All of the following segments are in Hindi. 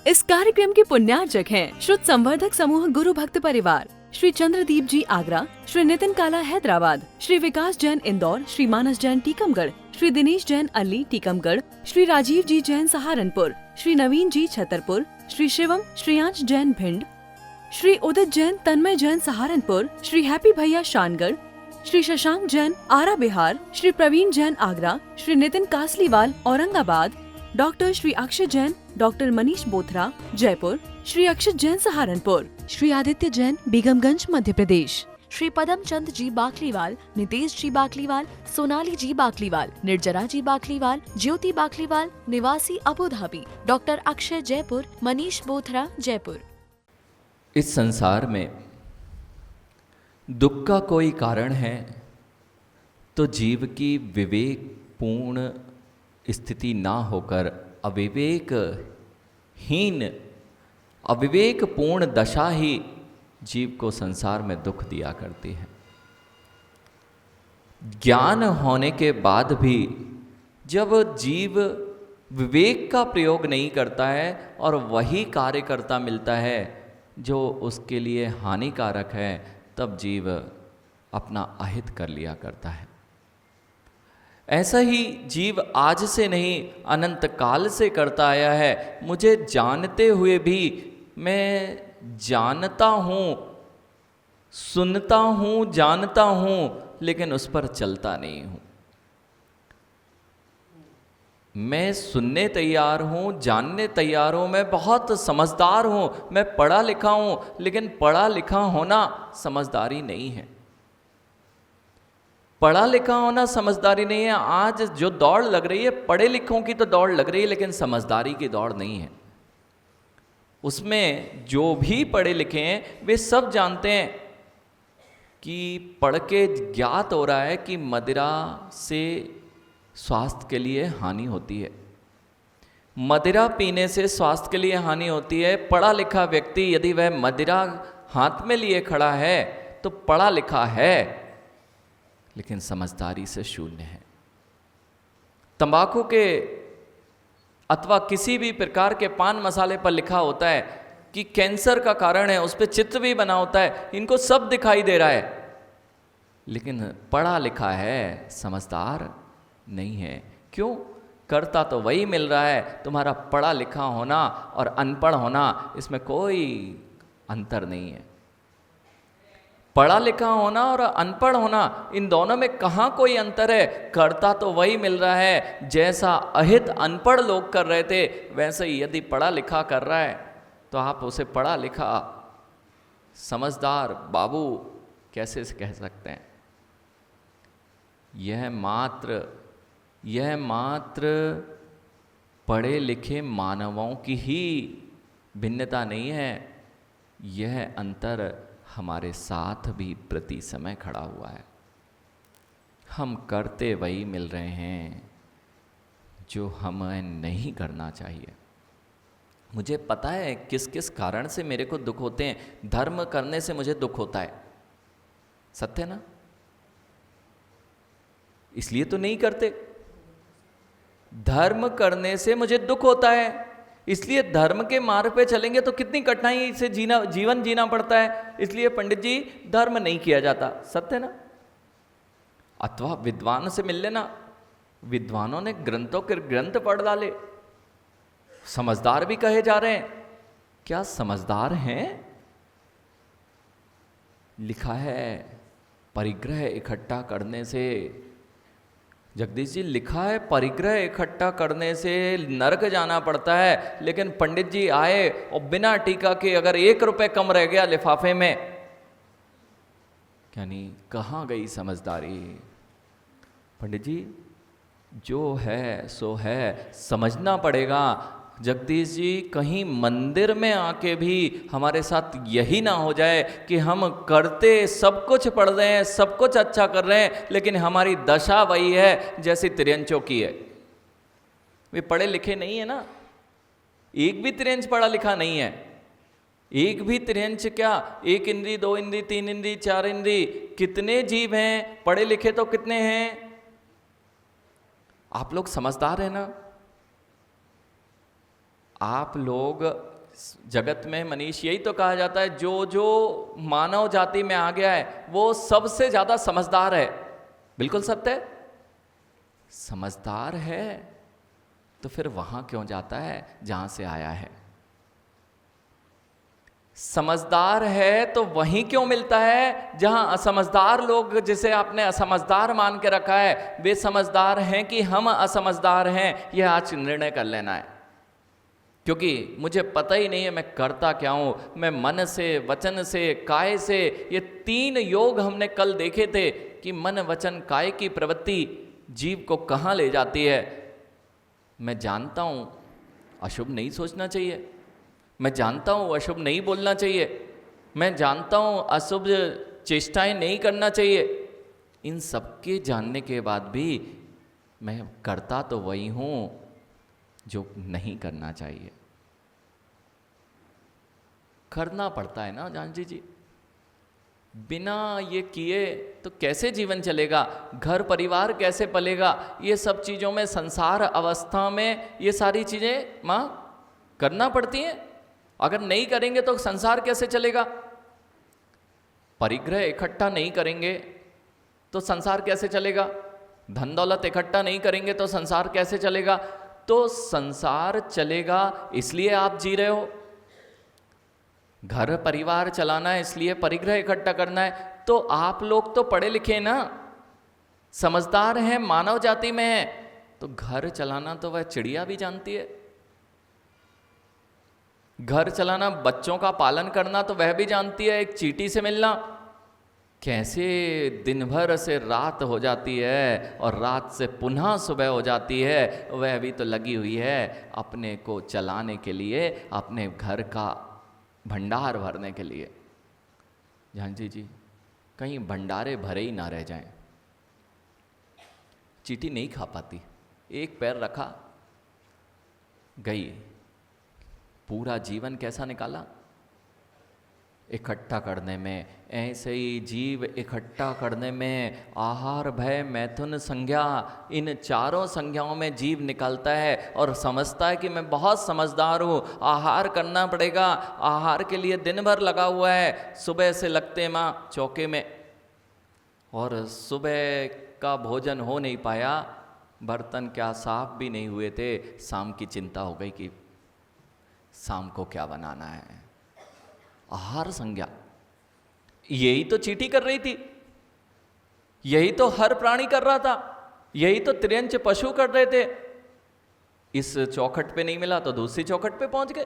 इस कार्यक्रम के पुण्यार्चक हैं श्रुत संवर्धक समूह गुरु भक्त परिवार, श्री चंद्रदीप जी आगरा, श्री नितिन काला हैदराबाद, श्री विकास जैन इंदौर, श्री मानस जैन टीकमगढ़, श्री दिनेश जैन अली टीकमगढ़, श्री राजीव जी जैन सहारनपुर, श्री नवीन जी छतरपुर, श्री शिवम श्रेयांश जैन भिंड, श्री उदित जैन तन्मय जैन सहारनपुर, श्री हैप्पी भैया शानगढ़, श्री शशांक जैन आरा बिहार, श्री प्रवीण जैन आगरा, श्री नितिन कासलीवाल औरंगाबाद, डॉक्टर श्री अक्षय जैन, डॉक्टर मनीष बोथरा जयपुर, श्री अक्षत जैन सहारनपुर, श्री आदित्य जैन बेगमगंज मध्य प्रदेश, श्री पदम चंद जी बाकलीवाल, नितेश जी बाकलीवाल, सोनाली जी बाकलीवाल, निर्जरा जी बाकलीवाल, ज्योति बाकलीवाल निवासी Abu Dhabi, doctor Akshay Jaipur, Manish Bothra Jaipur. इस संसार में दुख का कोई कारण है तो जीव की विवेकपूर्ण स्थिति ना होकर अविवेकपूर्ण दशा ही जीव को संसार में दुख दिया करती है। ज्ञान होने के बाद भी जब जीव विवेक का प्रयोग नहीं करता है और वही कार्य करता मिलता है जो उसके लिए हानिकारक है, तब जीव अपना अहित कर लिया करता है। ऐसा ही जीव आज से नहीं अनंत काल से करता आया है। मुझे जानते हुए भी मैं जानता हूँ, सुनता हूँ, जानता हूँ, लेकिन उस पर चलता नहीं हूँ। मैं सुनने तैयार हूँ, जानने तैयार हूँ, मैं बहुत समझदार हूँ, मैं पढ़ा लिखा हूँ, लेकिन पढ़ा लिखा होना समझदारी नहीं है। पढ़ा लिखा होना समझदारी नहीं है। आज जो दौड़ लग रही है, पढ़े लिखों की तो दौड़ लग रही है, लेकिन समझदारी की दौड़ नहीं है। उसमें जो भी पढ़े लिखे हैं वे सब जानते हैं कि पढ़ के ज्ञात हो रहा है कि मदिरा से स्वास्थ्य के लिए हानि होती है, मदिरा पीने से स्वास्थ्य के लिए हानि होती है। पढ़ा लिखा व्यक्ति यदि वह मदिरा हाथ में लिए खड़ा है तो पढ़ा लिखा है, लेकिन समझदारी से शून्य है। तंबाकू के अथवा किसी भी प्रकार के पान मसाले पर लिखा होता है कि कैंसर का कारण है, उस पर चित्र भी बना होता है, इनको सब दिखाई दे रहा है, लेकिन पढ़ा लिखा है, समझदार नहीं है। क्यों? करता तो वही मिल रहा है। तुम्हारा पढ़ा लिखा होना और अनपढ़ होना, इसमें कोई अंतर नहीं है। पढ़ा लिखा होना और अनपढ़ होना, इन दोनों में कहाँ कोई अंतर है? करता तो वही मिल रहा है। जैसा अहित अनपढ़ लोग कर रहे थे, वैसे ही यदि पढ़ा लिखा कर रहा है तो आप उसे पढ़ा लिखा समझदार बाबू कैसे कह सकते हैं? यह मात्र पढ़े लिखे मानवों की ही भिन्नता नहीं है, यह अंतर हमारे साथ भी प्रति समय खड़ा हुआ है। हम करते वही मिल रहे हैं जो हमें नहीं करना चाहिए। मुझे पता है किस किस कारण से मेरे को दुख होते हैं। धर्म करने से मुझे दुख होता है, सत्य ना? इसलिए तो नहीं करते। धर्म करने से मुझे दुख होता है, इसलिए धर्म के मार्ग पे चलेंगे तो कितनी कठिनाई से जीवन जीना पड़ता है। इसलिए पंडित जी धर्म नहीं किया जाता, सत्य ना? अथवा विद्वान से मिल लेना, विद्वानों ने ग्रंथों के ग्रंथ पढ़ डाले, समझदार भी कहे जा रहे हैं। क्या समझदार हैं? लिखा है परिग्रह इकट्ठा करने से, जगदीश जी लिखा है परिग्रह इकट्ठा करने से नरक जाना पड़ता है, लेकिन पंडित जी आए और बिना टीका के अगर 1 रुपए कम रह गया लिफाफे में, यानी कहाँ गई समझदारी? पंडित जी जो है सो है, समझना पड़ेगा। जगदीश जी कहीं मंदिर में आके भी हमारे साथ यही ना हो जाए कि हम करते सब कुछ पढ़ रहे हैं, सब कुछ अच्छा कर रहे हैं, लेकिन हमारी दशा वही है जैसी तिरंचों की है। वे पढ़े लिखे नहीं है ना, एक भी तिरंच पढ़ा लिखा नहीं है। एक भी तिरंच क्या, 1 इंद्री 2 इंद्री 3 इंद्री 4 इंद्री, कितने जीव हैं? पढ़े लिखे तो कितने हैं? आप लोग समझदार हैं ना? आप लोग जगत में मनीष यही तो कहा जाता है, जो जो मानव जाति में आ गया है वो सबसे ज्यादा समझदार है। बिल्कुल सत्य है। समझदार है तो फिर वहां क्यों जाता है जहां से आया है? समझदार है तो वहीं क्यों मिलता है जहां असमझदार लोग, जिसे आपने असमझदार मान के रखा है, वे समझदार हैं कि हम असमझदार हैं, यह आज निर्णय कर लेना है। क्योंकि मुझे पता ही नहीं है मैं करता क्या हूं, मैं मन से, वचन से, काय से, ये 3 योग हमने कल देखे थे कि मन, वचन, काय की प्रवृत्ति जीव को कहां ले जाती है। मैं जानता हूं अशुभ नहीं सोचना चाहिए, मैं जानता हूं अशुभ नहीं बोलना चाहिए, मैं जानता हूं अशुभ चेष्टाएं नहीं करना चाहिए। इन सब के जानने के बाद भी मैं करता तो वही हूं जो नहीं करना चाहिए। करना पड़ता है ना जानजी जी, बिना ये किए तो कैसे जीवन चलेगा, घर परिवार कैसे पलेगा? ये सब चीज़ों में, संसार अवस्था में ये सारी चीज़ें माँ करना पड़ती हैं। अगर नहीं करेंगे तो संसार कैसे चलेगा? परिग्रह इकट्ठा नहीं करेंगे तो संसार कैसे चलेगा? धन दौलत इकट्ठा नहीं करेंगे तो संसार कैसे चलेगा? तो संसार चलेगा इसलिए आप जी रहे हो, घर परिवार चलाना है इसलिए परिग्रह इकट्ठा करना है। तो आप लोग तो पढ़े लिखे ना, समझदार हैं, मानव जाति में है, तो घर चलाना तो वह चिड़िया भी जानती है। घर चलाना, बच्चों का पालन करना तो वह भी जानती है। एक चींटी से मिलना, कैसे दिन भर से रात हो जाती है और रात से पुनः सुबह हो जाती है, वह भी तो लगी हुई है अपने को चलाने के लिए, अपने घर का भंडार भरने के लिए। झांसी जी, कहीं भंडारे भरे ही ना रह जाएं। चींटी नहीं खा पाती, एक पैर रखा गई, पूरा जीवन कैसा निकाला? इकट्ठा करने में। ऐसे ही जीव इकट्ठा करने में आहार, भय, मैथुन, संज्ञा, इन 4 संज्ञाओं में जीव निकलता है और समझता है कि मैं बहुत समझदार हूँ, आहार करना पड़ेगा, आहार के लिए दिन भर लगा हुआ है। सुबह से लगते माँ चौके में और सुबह का भोजन हो नहीं पाया, बर्तन क्या साफ भी नहीं हुए थे, शाम की चिंता हो गई कि शाम को क्या बनाना है। आहार संज्ञा, यही तो चींटी कर रही थी, यही तो हर प्राणी कर रहा था, यही तो त्रियंच पशु कर रहे थे। इस चौखट पे नहीं मिला तो दूसरी चौखट पे पहुंच गए,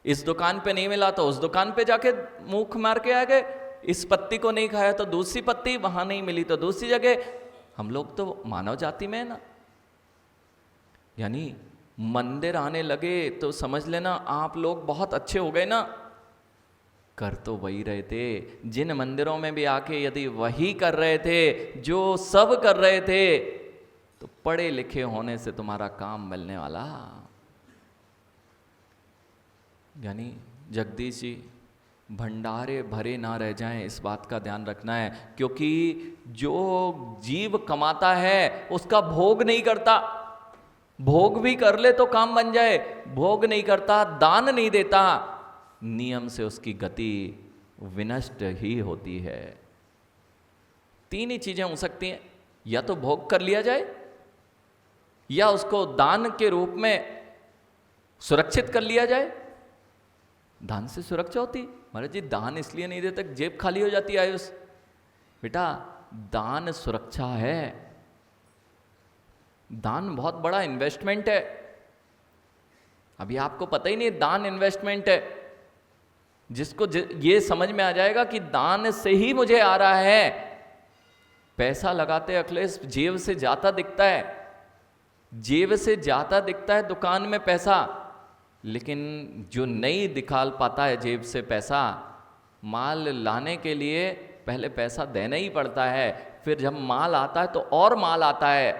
इस दुकान पे नहीं मिला तो उस दुकान पे जाके मुंह मार के आ गए, इस पत्ती को नहीं खाया तो दूसरी पत्ती, वहां नहीं मिली तो दूसरी जगह। हम लोग तो मानव जाति में है ना। यानी मंदिर आने लगे तो समझ लेना आप लोग बहुत अच्छे हो गए ना। कर तो वही रहे थे, जिन मंदिरों में भी आके यदि वही कर रहे थे जो सब कर रहे थे, तो पढ़े लिखे होने से तुम्हारा काम मिलने वाला। यानी जगदीश जी, भंडारे भरे ना रह जाएं, इस बात का ध्यान रखना है। क्योंकि जो जीव कमाता है उसका भोग नहीं करता, भोग भी कर ले तो काम बन जाए, भोग नहीं करता, दान नहीं देता, नियम से उसकी गति विनष्ट ही होती है। 3 ही चीजें हो सकती हैं, या तो भोग कर लिया जाए, या उसको दान के रूप में सुरक्षित कर लिया जाए। दान से सुरक्षा होती। महाराज जी, दान इसलिए नहीं देते जेब खाली हो जाती है। आयुष बेटा, दान सुरक्षा है, दान बहुत बड़ा इन्वेस्टमेंट है। अभी आपको पता ही नहीं दान इन्वेस्टमेंट है। जिसको ये समझ में आ जाएगा कि दान से ही मुझे आ रहा है, पैसा लगाते अखिलेश जेब से जाता दिखता है, जेब से जाता दिखता है दुकान में पैसा, लेकिन जो नहीं दिखाल पाता है जेब से पैसा, माल लाने के लिए पहले पैसा देना ही पड़ता है, फिर जब माल आता है तो और माल आता है।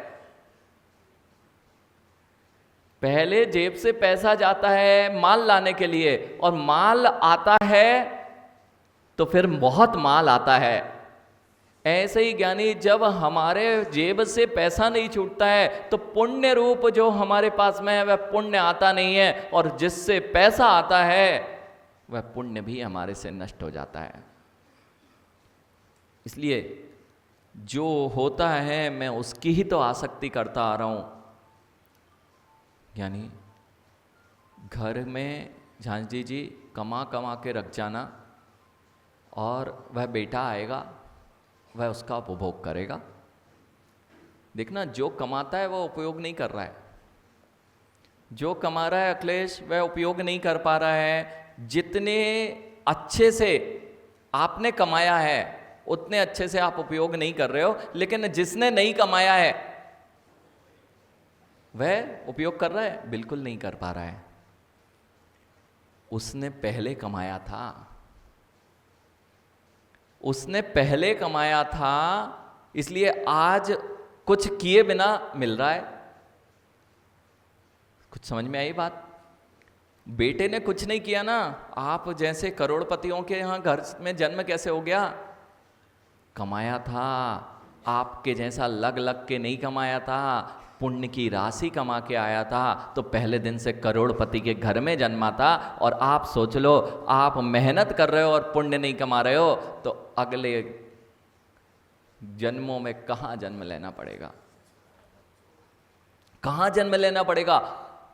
पहले जेब से पैसा जाता है माल लाने के लिए, और माल आता है तो फिर बहुत माल आता है। ऐसे ही ज्ञानी जब हमारे जेब से पैसा नहीं छूटता है तो पुण्य रूप जो हमारे पास में है वह पुण्य आता नहीं है, और जिससे पैसा आता है वह पुण्य भी हमारे से नष्ट हो जाता है। इसलिए जो होता है मैं उसकी ही तो आसक्ति करता आ रहा हूं। यानी घर में झांझी जी कमा कमा के रख जाना, और वह बेटा आएगा वह उसका उपभोग करेगा। देखना, जो कमाता है वो उपयोग नहीं कर रहा है, जो कमा रहा है अखिलेश वह उपयोग नहीं कर पा रहा है। जितने अच्छे से आपने कमाया है उतने अच्छे से आप उपयोग नहीं कर रहे हो, लेकिन जिसने नहीं कमाया है वह उपयोग कर रहा है, बिल्कुल नहीं कर पा रहा है। उसने पहले कमाया था, उसने पहले कमाया था, इसलिए आज कुछ किए बिना मिल रहा है। कुछ समझ में आई बात? बेटे ने कुछ नहीं किया ना, आप जैसे करोड़पतियों के यहां घर में जन्म कैसे हो गया? कमाया था, आपके जैसा लग लग के नहीं कमाया था, पुण्य की राशि कमा के आया था, तो पहले दिन से करोड़पति के घर में जन्मा था। और आप सोच लो, आप मेहनत कर रहे हो और पुण्य नहीं कमा रहे हो, तो अगले जन्मों में कहां जन्म लेना पड़ेगा, कहां जन्म लेना पड़ेगा।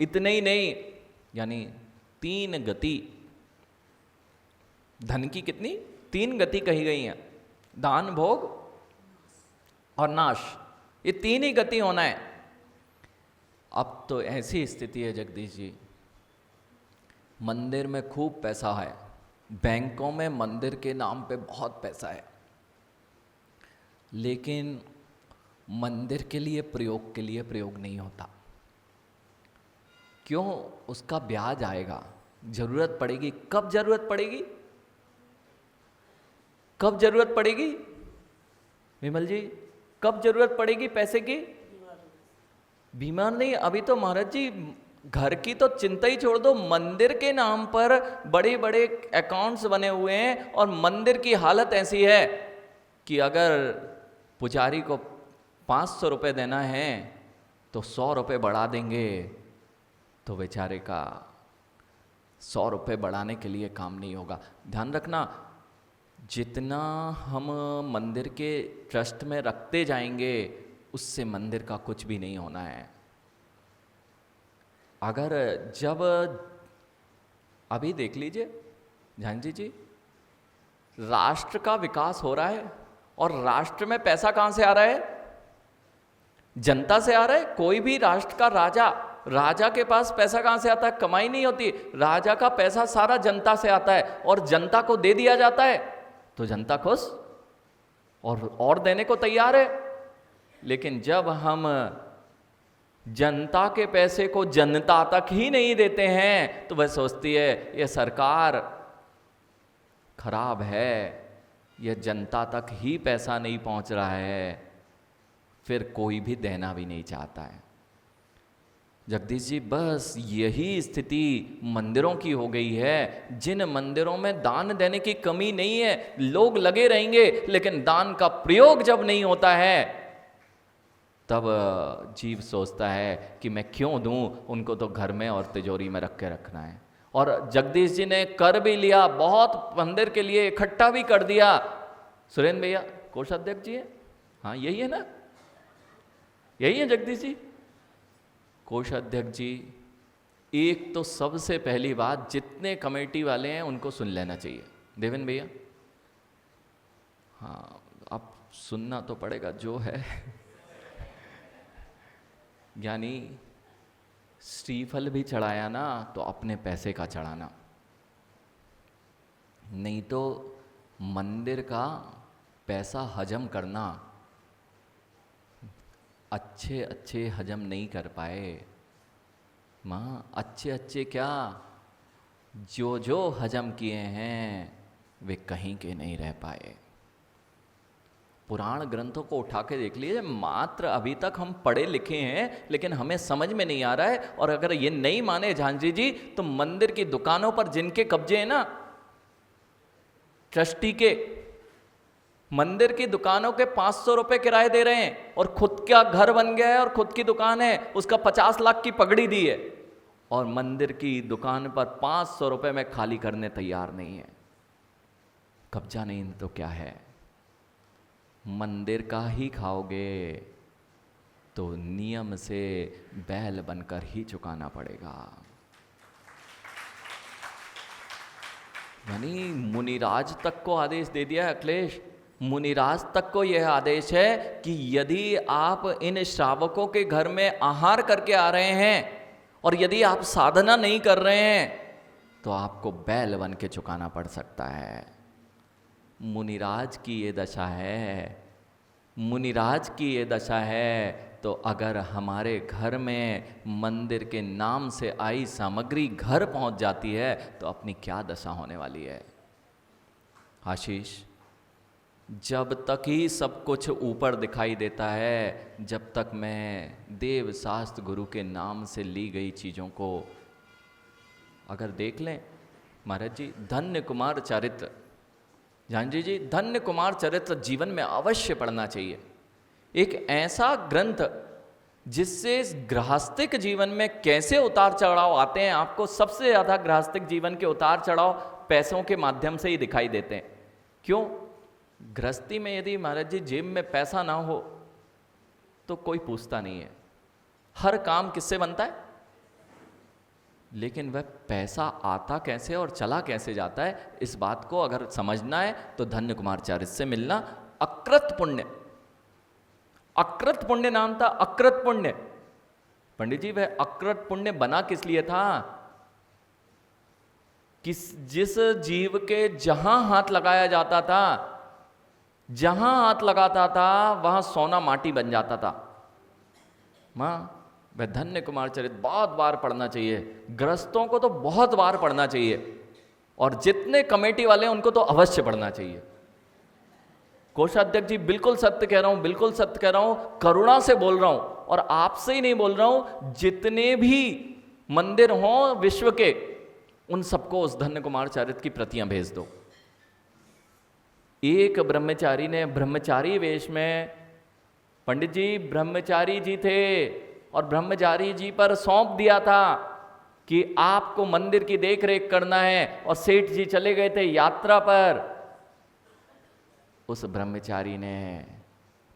इतने ही नहीं, यानी 3 गति धन की, कितनी 3 गति कही गई हैं, दान, भोग और नाश, ये 3 ही गति होना है। अब तो ऐसी स्थिति है जगदीश जी, मंदिर में खूब पैसा है, बैंकों में मंदिर के नाम पे बहुत पैसा है, लेकिन मंदिर के लिए प्रयोग नहीं होता। क्यों? उसका ब्याज आएगा, जरूरत पड़ेगी। कब जरूरत पड़ेगी? कब जरूरत पड़ेगी विमल जी? कब जरूरत पड़ेगी पैसे की? बीमार नहीं, अभी तो महाराज जी घर की तो चिंता ही छोड़ दो, मंदिर के नाम पर बड़े बड़े अकाउंट्स बने हुए हैं, और मंदिर की हालत ऐसी है कि अगर पुजारी को 500 रुपये देना है तो 100 रुपये बढ़ा देंगे, तो बेचारे का 100 रुपये बढ़ाने के लिए काम नहीं होगा। ध्यान रखना, जितना हम मंदिर के ट्रस्ट में रखते जाएंगे उससे मंदिर का कुछ भी नहीं होना है। अगर जब अभी देख लीजिए झांझी जी, राष्ट्र का विकास हो रहा है और राष्ट्र में पैसा कहां से आ रहा है? जनता से आ रहा है। कोई भी राष्ट्र का राजा के पास पैसा कहां से आता है? कमाई नहीं होती, राजा का पैसा सारा जनता से आता है और जनता को दे दिया जाता है, तो जनता खुश और देने को तैयार है। लेकिन जब हम जनता के पैसे को जनता तक ही नहीं देते हैं तो वह सोचती है यह सरकार खराब है, यह जनता तक ही पैसा नहीं पहुंच रहा है, फिर कोई भी देना भी नहीं चाहता है। जगदीश जी, बस यही स्थिति मंदिरों की हो गई है। जिन मंदिरों में दान देने की कमी नहीं है, लोग लगे रहेंगे, लेकिन दान का प्रयोग जब नहीं होता है तब जीव सोचता है कि मैं क्यों दूं, उनको तो घर में और तिजोरी में रख के रखना है। और जगदीश जी ने कर भी लिया, बहुत मंदिर के लिए इकट्ठा भी कर दिया। सुरेंद्र भैया कोषाध्यक्ष जी है, हाँ यही है ना, यही है जगदीश जी कोषाध्यक्ष जी। एक तो सबसे पहली बात, जितने कमेटी वाले हैं उनको सुन लेना चाहिए। देवेंद्र भैया, हाँ अब सुनना तो पड़ेगा जो है। यानी श्रीफल भी चढ़ाया ना तो अपने पैसे का चढ़ाना, नहीं तो मंदिर का पैसा हजम करना अच्छे हजम नहीं कर पाए। माँ अच्छे क्या, जो हजम किए हैं वे कहीं के नहीं रह पाए। पुराण ग्रंथों को उठा के देख लीजिए, मात्र अभी तक हम पढ़े लिखे हैं लेकिन हमें समझ में नहीं आ रहा है। और अगर ये नहीं माने झांझी जी, तो मंदिर की दुकानों पर जिनके कब्जे हैं ना ट्रस्टी के, मंदिर की दुकानों के 500 रुपए किराए दे रहे हैं और खुद का घर बन गया है और खुद की दुकान है, उसका 50 लाख की पगड़ी दी है और मंदिर की दुकान पर 500 रुपए में खाली करने तैयार नहीं है। कब्जा नहीं तो क्या है, मंदिर का ही खाओगे तो नियम से बैल बनकर ही चुकाना पड़ेगा। यानी मुनिराज तक को आदेश दे दिया है अखिलेश, मुनिराज तक को यह आदेश है कि यदि आप इन श्रावकों के घर में आहार करके आ रहे हैं और यदि आप साधना नहीं कर रहे हैं तो आपको बैल बन के चुकाना पड़ सकता है। मुनिराज की ये दशा है, मुनिराज की ये दशा है। तो अगर हमारे घर में मंदिर के नाम से आई सामग्री घर पहुंच जाती है तो अपनी क्या दशा होने वाली है। आशीष, जब तक ही सब कुछ ऊपर दिखाई देता है, जब तक मैं देव शास्त्र गुरु के नाम से ली गई चीज़ों को अगर देख लें, महाराज जी धन्य कुमार चरित्र, जानजी जी धन्य कुमार चरित्र जीवन में अवश्य पढ़ना चाहिए। एक ऐसा ग्रंथ जिससे गृहस्थिक जीवन में कैसे उतार चढ़ाव आते हैं, आपको सबसे ज़्यादा गृहस्थिक जीवन के उतार चढ़ाव पैसों के माध्यम से ही दिखाई देते हैं। क्यों? गृहस्थी में यदि महाराज जी जेब में पैसा ना हो तो कोई पूछता नहीं है, हर काम किससे बनता है, लेकिन वह पैसा आता कैसे और चला कैसे जाता है, इस बात को अगर समझना है तो धन्य कुमार चरित्र से मिलना। अकृत पुण्य, अकृत पुण्य नाम था, अकृत पुण्य। पंडित जी वह अकृत पुण्य बना किस लिए था? जिस जीव के जहां हाथ लगाया जाता था, जहां हाथ लगाता था वहां सोना माटी बन जाता था। मां वह धन्य कुमार चरित्र बहुत बार पढ़ना चाहिए, गृहस्थों को तो बहुत बार पढ़ना चाहिए और जितने कमेटी वाले हैं उनको तो अवश्य पढ़ना चाहिए। कोषाध्यक्ष जी बिल्कुल सत्य कह रहा हूं, बिल्कुल सत्य कह रहा हूं, करुणा से बोल रहा हूं और आपसे ही नहीं बोल रहा हूं, जितने भी मंदिर हों विश्व के उन सबको उस धन्य कुमार चरित्र की प्रतियां भेज दो। एक ब्रह्मचारी ने ब्रह्मचारी वेश में, पंडित जी ब्रह्मचारी जी थे और ब्रह्मचारी जी पर सौंप दिया था कि आपको मंदिर की देख रेख करना है और सेठ जी चले गए थे यात्रा पर। उस ब्रह्मचारी ने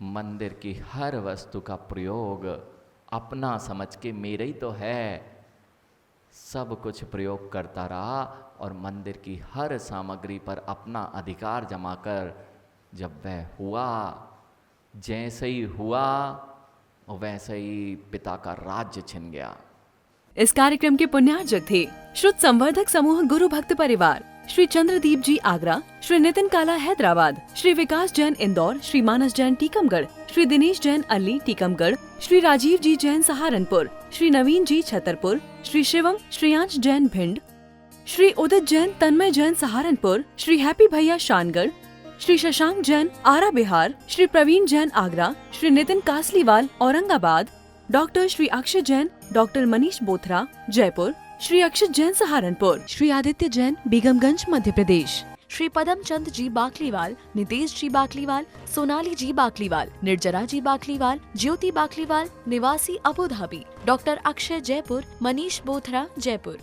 मंदिर की हर वस्तु का प्रयोग अपना समझ के मेरे ही तो है सब कुछ प्रयोग करता रहा और मंदिर की हर सामग्री पर अपना अधिकार जमा कर जब वह हुआ, जैसे ही हुआ वैसे ही पिता का राज्य छिन गया। इस कार्यक्रम के पुण्यार्जक थे श्रुत संवर्धक समूह गुरु भक्त परिवार, श्री चंद्रदीप जी आगरा, श्री नितिन काला हैदराबाद, श्री विकास जैन इंदौर, श्री मानस जैन टीकमगढ़, श्री दिनेश जैन अल्ली टीकमगढ़, श्री राजीव जी जैन सहारनपुर, श्री नवीन जी छतरपुर, श्री शिवम श्रेयांश जैन भिंड, श्री उदित जैन तन्मय जैन सहारनपुर, श्री हैप्पी भैया शानगढ़, श्री शशांक जैन आरा बिहार, श्री प्रवीण जैन आगरा, श्री नितिन कासलीवाल औरंगाबाद, डॉक्टर श्री अक्षय जैन, डॉक्टर मनीष बोथरा जयपुर, श्री अक्षत जैन सहारनपुर, श्री आदित्य जैन बेगमगंज मध्य प्रदेश, श्री पदम चंद जी बाकलीवाल, नितेश जी बाकलीवाल, सोनाली जी बाकलीवाल, निर्जरा जी बाकलीवाल, ज्योति बाकलीवाल निवासी Abu Dhabi, doctor Akshay Jaipur, Manish Bothra Jaipur.